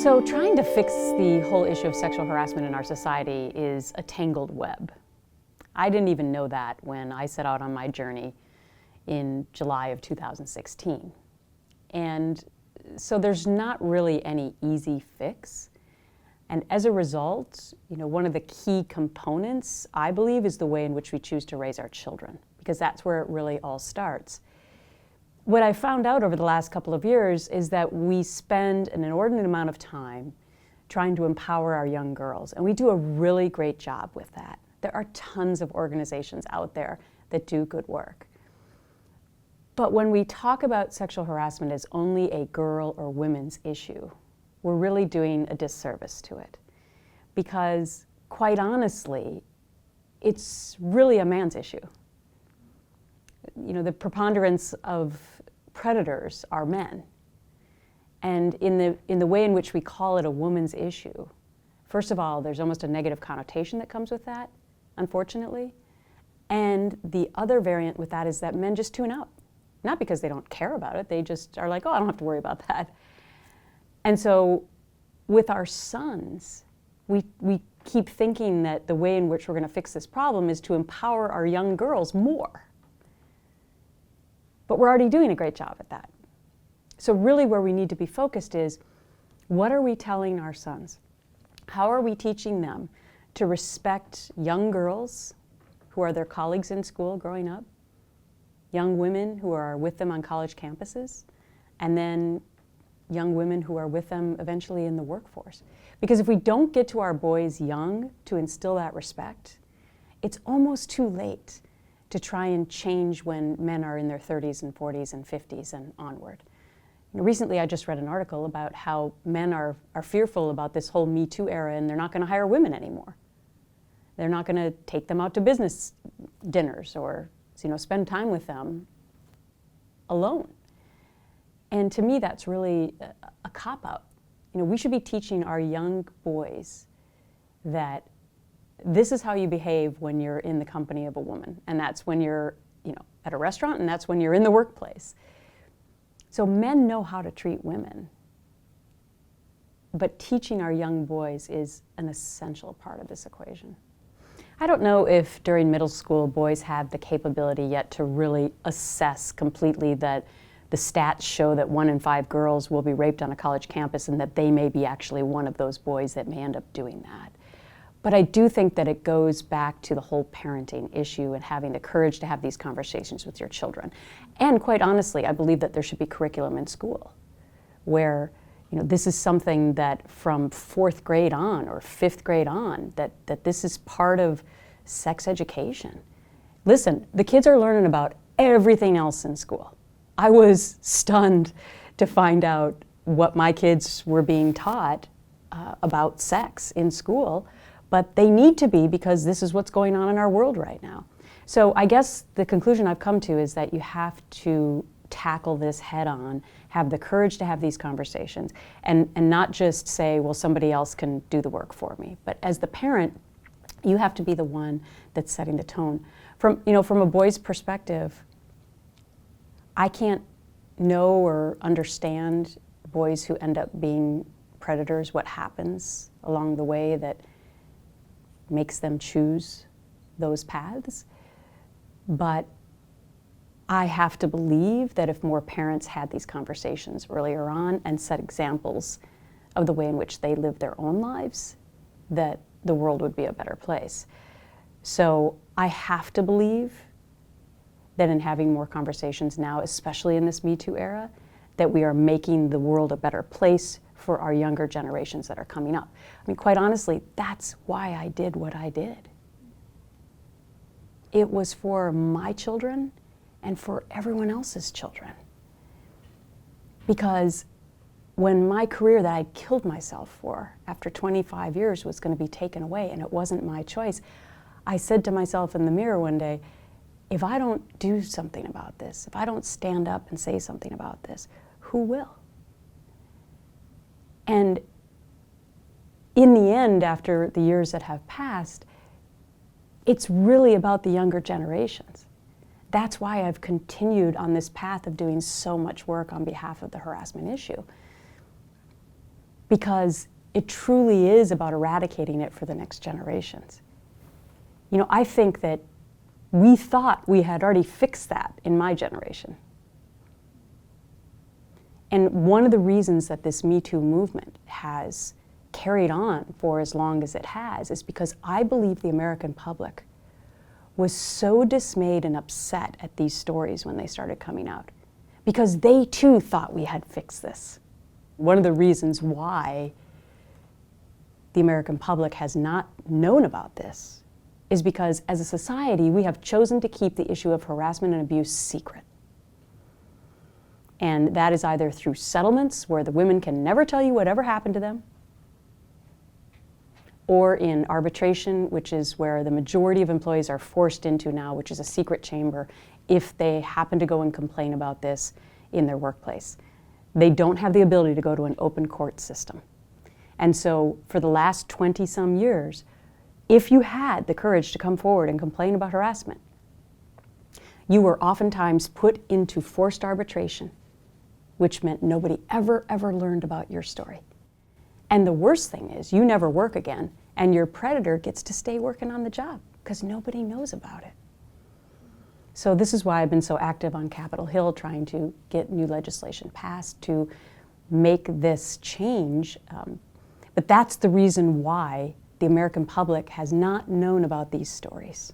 So trying to fix the whole issue of sexual harassment in our society is a tangled web. I didn't even know that when I set out on my journey in July of 2016. And so there's not really any easy fix. And as a result, one of the key components, I believe, is the way in which we choose to raise our children, because that's where it really all starts. What I found out over the last couple of years is that we spend an inordinate amount of time trying to empower our young girls, and we do a really great job with that. There are tons of organizations out there that do good work. But when we talk about sexual harassment as only a girl or women's issue, we're really doing a disservice to it. Because, quite honestly, it's really a man's issue. The preponderance of predators are men. And in the way in which we call it a woman's issue, first of all, there's almost a negative connotation that comes with that, unfortunately. And the other variant with that is that men just tune out. Not because they don't care about it, they just are like, oh, I don't have to worry about that. And so with our sons, we keep thinking that the way in which we're going to fix this problem is to empower our young girls more. But we're already doing a great job at that. So really where we need to be focused is, what are we telling our sons? How are we teaching them to respect young girls who are their colleagues in school growing up, young women who are with them on college campuses, and then young women who are with them eventually in the workforce? Because if we don't get to our boys young to instill that respect, it's almost too late to try and change when men are in their 30s and 40s and 50s and onward. Recently, I just read an article about how men are fearful about this whole Me Too era, and they're not going to hire women anymore. They're not going to take them out to business dinners or spend time with them alone. And to me, that's really a cop-out. We should be teaching our young boys that this is how you behave when you're in the company of a woman. And that's when you're at a restaurant, and that's when you're in the workplace. So men know how to treat women. But teaching our young boys is an essential part of this equation. I don't know if during middle school boys have the capability yet to really assess completely that the stats show that 1 in 5 girls will be raped on a college campus, and that they may be actually one of those boys that may end up doing that. But I do think that it goes back to the whole parenting issue and having the courage to have these conversations with your children. And quite honestly, I believe that there should be curriculum in school where this is something that from 4th grade on or 5th grade on, that this is part of sex education. Listen, the kids are learning about everything else in school. I was stunned to find out what my kids were being taught about sex in school, but they need to be, because this is what's going on in our world right now. So I guess the conclusion I've come to is that you have to tackle this head on, have the courage to have these conversations, and not just say, well, somebody else can do the work for me. But as the parent, you have to be the one that's setting the tone. From a boy's perspective, I can't know or understand boys who end up being predators, what happens along the way that makes them choose those paths. But I have to believe that if more parents had these conversations earlier on and set examples of the way in which they live their own lives, that the world would be a better place. So I have to believe that in having more conversations now, especially in this Me Too era, that we are making the world a better place for our younger generations that are coming up. I mean, quite honestly, that's why I did what I did. It was for my children and for everyone else's children. Because when my career that I killed myself for after 25 years was going to be taken away, and it wasn't my choice, I said to myself in the mirror one day, if I don't do something about this, if I don't stand up and say something about this, who will? And in the end, after the years that have passed, it's really about the younger generations. That's why I've continued on this path of doing so much work on behalf of the harassment issue. because it truly is about eradicating it for the next generations. You know, I think that we thought we had already fixed that in my generation. And one of the reasons that this Me Too movement has carried on for as long as it has is because I believe the American public was so dismayed and upset at these stories when they started coming out, because they too thought we had fixed this. One of the reasons why the American public has not known about this is because as a society we have chosen to keep the issue of harassment and abuse secret. And that is either through settlements where the women can never tell you whatever happened to them, or in arbitration, which is where the majority of employees are forced into now, which is a secret chamber, if they happen to go and complain about this in their workplace. They don't have the ability to go to an open court system. And so for the last 20-some years, if you had the courage to come forward and complain about harassment, you were oftentimes put into forced arbitration, which meant nobody ever learned about your story. And the worst thing is you never work again, and your predator gets to stay working on the job because nobody knows about it. So this is why I've been so active on Capitol Hill trying to get new legislation passed to make this change. But that's the reason why the American public has not known about these stories.